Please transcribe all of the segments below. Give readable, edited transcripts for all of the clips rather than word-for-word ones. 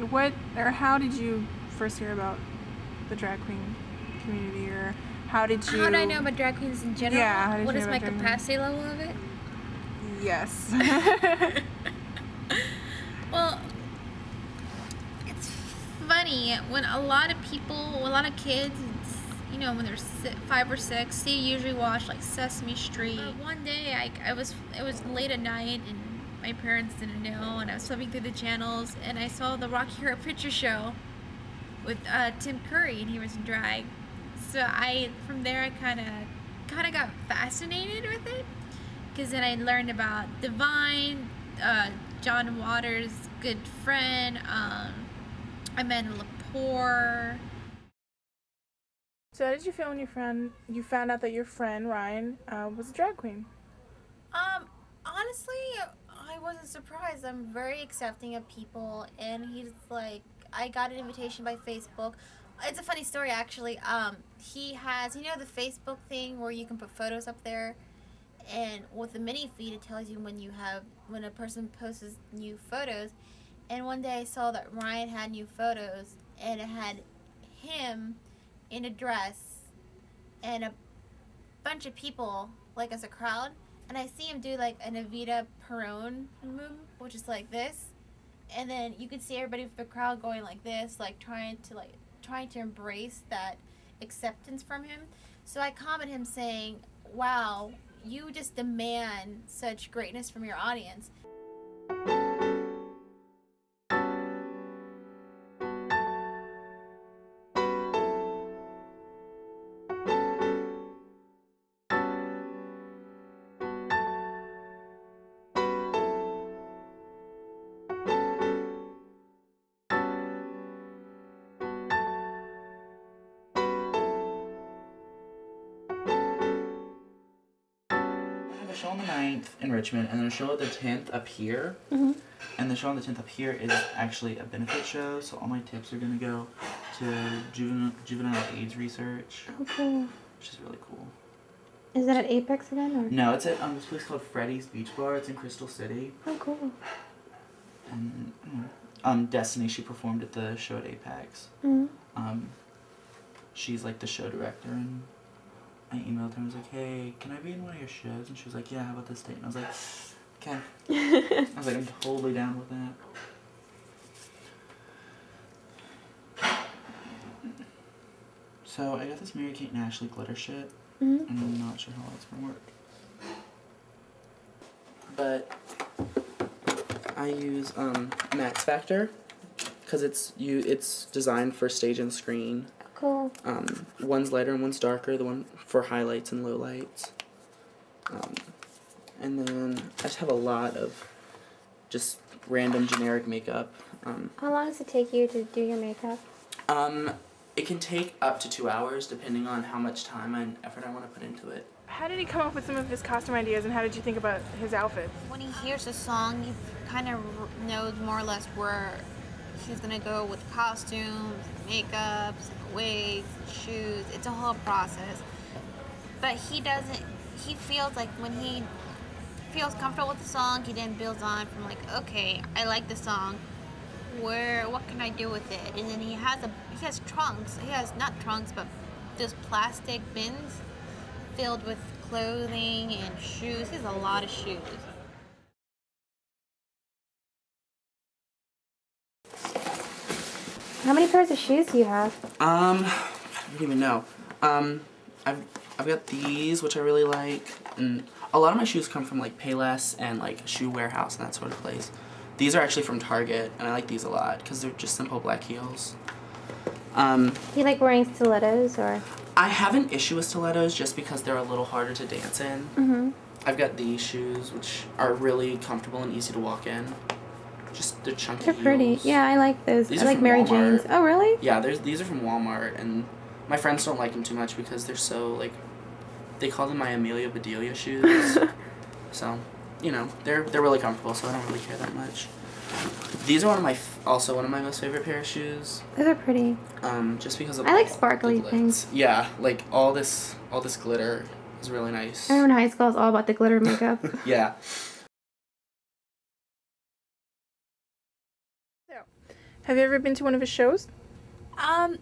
what or how did you first hear about the drag queen community, or how did you? How did I know about drag queens in general? Yeah. How did what you is know my about drag capacity level of it? Yes. Well, it's funny when a lot of people, a lot of kids, you know, when they're 5 or 6, they usually watch like Sesame Street. One day, it was late at night, and my parents didn't know, and I was flipping through the channels, and I saw the Rocky Horror Picture Show with Tim Curry, and he was in drag. So from there, I kind of got fascinated with it, because then I learned about Divine, John Waters' good friend, Amanda Lepore. So how did you feel when you found out that your friend Ryan was a drag queen? Honestly, I wasn't surprised. I'm very accepting of people, and he's like, I got an invitation by Facebook. It's a funny story, actually. He has, you know, the Facebook thing where you can put photos up there, and with the mini feed, it tells you when a person posts new photos. And one day I saw that Ryan had new photos, and it had him in a dress and a bunch of people, like, as a crowd. And I see him do like an Evita Peron move, which is like this. And then you could see everybody with the crowd going like this, trying to embrace that acceptance from him. So I comment him saying, "Wow, you just demand such greatness from your audience." A show on the 9th in Richmond, and then a show at the 10th up here. And the show on the 10th up here is actually a benefit show, so all my tips are going to go to juvenile AIDS research. Oh, cool. Which is really cool. Is that at Apex again? Or? No, it's at this place called Freddy's Beach Bar. It's in Crystal City. Oh, cool. And Destiny, she performed at the show at Apex. She's like the show director, and I emailed her and was like, hey, can I be in one of your shows? And she was like, yeah, how about this date? And I was like, okay. I was like, I'm totally down with that. So I got this Mary-Kate and Ashley glitter shit. And I'm not sure how that's gonna work. But I use Max Factor because it's designed for stage and screen. Cool. One's lighter and one's darker, the one for highlights and lowlights. And then I just have a lot of just random generic makeup. How long does it take you to do your makeup? It can take up to 2 hours depending on how much time and effort I want to put into it. How did he come up with some of his costume ideas, and how did you think about his outfits? When he hears a song, he kind of knows more or less where he's gonna go with costumes, makeups, wigs, shoes. It's a whole process. But he feels like when he feels comfortable with the song, he then builds on from like, okay, I like the song. What can I do with it? And then he has trunks. He has not trunks, but those plastic bins filled with clothing and shoes. He has a lot of shoes. How many pairs of shoes do you have? I don't even know. I've got these, which I really like, and a lot of my shoes come from like Payless and like Shoe Warehouse and that sort of place. These are actually from Target, and I like these a lot because they're just simple black heels. Do you like wearing stilettos, or? I have an issue with stilettos just because they're a little harder to dance in. I've got these shoes, which are really comfortable and easy to walk in. Just they're chunky. They're pretty. heels. Yeah, I like those. These I are like from Mary Walmart. Jane's. Oh, really? Yeah, these are from Walmart, and my friends don't like them too much because they're so like, they call them my Amelia Bedelia shoes. So, you know, they're really comfortable, so I don't really care that much. These are also one of my most favorite pair of shoes. Those are pretty. Just because of I like all sparkly the glitz. things. Yeah, like all this glitter is really nice. I remember in high school, it was all about the glitter makeup. Yeah. So, Have you ever been to one of his shows? After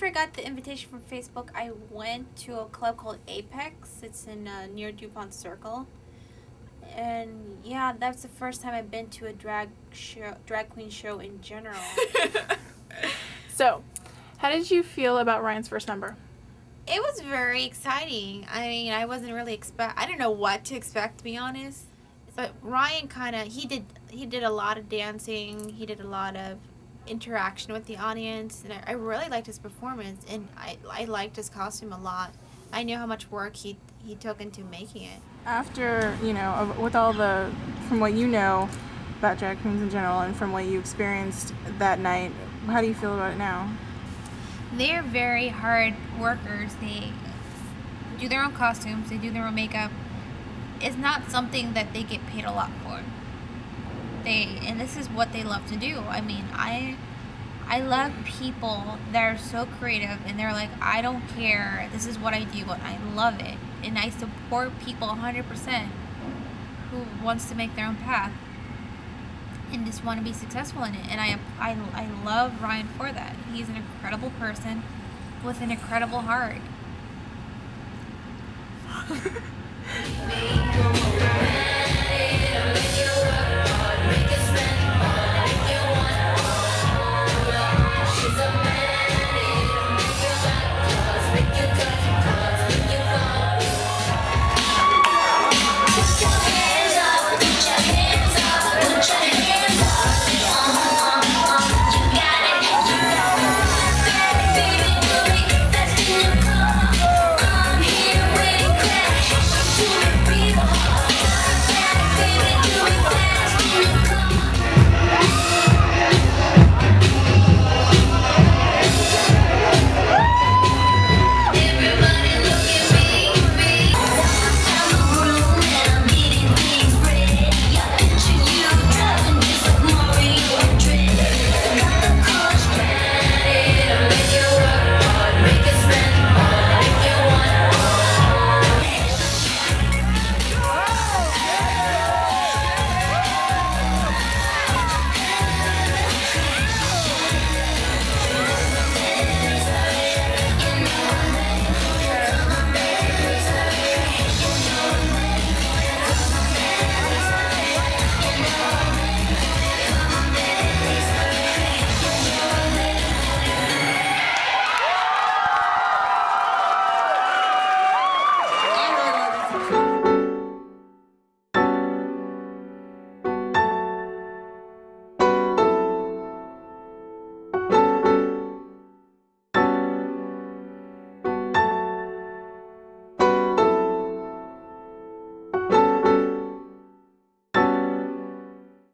I got the invitation from Facebook, I went to a club called Apex. It's in near DuPont Circle, and yeah, that's the first time I've been to a drag queen show in general. So, how did you feel about Ryan's first number? It was very exciting. I mean, I wasn't really I didn't know what to expect, to be honest. But Ryan he did a lot of dancing. He did a lot of interaction with the audience, and I really liked his performance, and I liked his costume a lot. I knew how much work he took into making it. After, with all from what you know about drag queens in general and from what you experienced that night, how do you feel about it now? They're very hard workers. They do their own costumes, they do their own makeup. It's not something that they get paid a lot for. And this is what they love to do. I mean, I love people that are so creative and they're like, I don't care, this is what I do and I love it. And I support people 100% who wants to make their own path and just want to be successful in it. And I love Ryan for that. He's an incredible person with an incredible heart.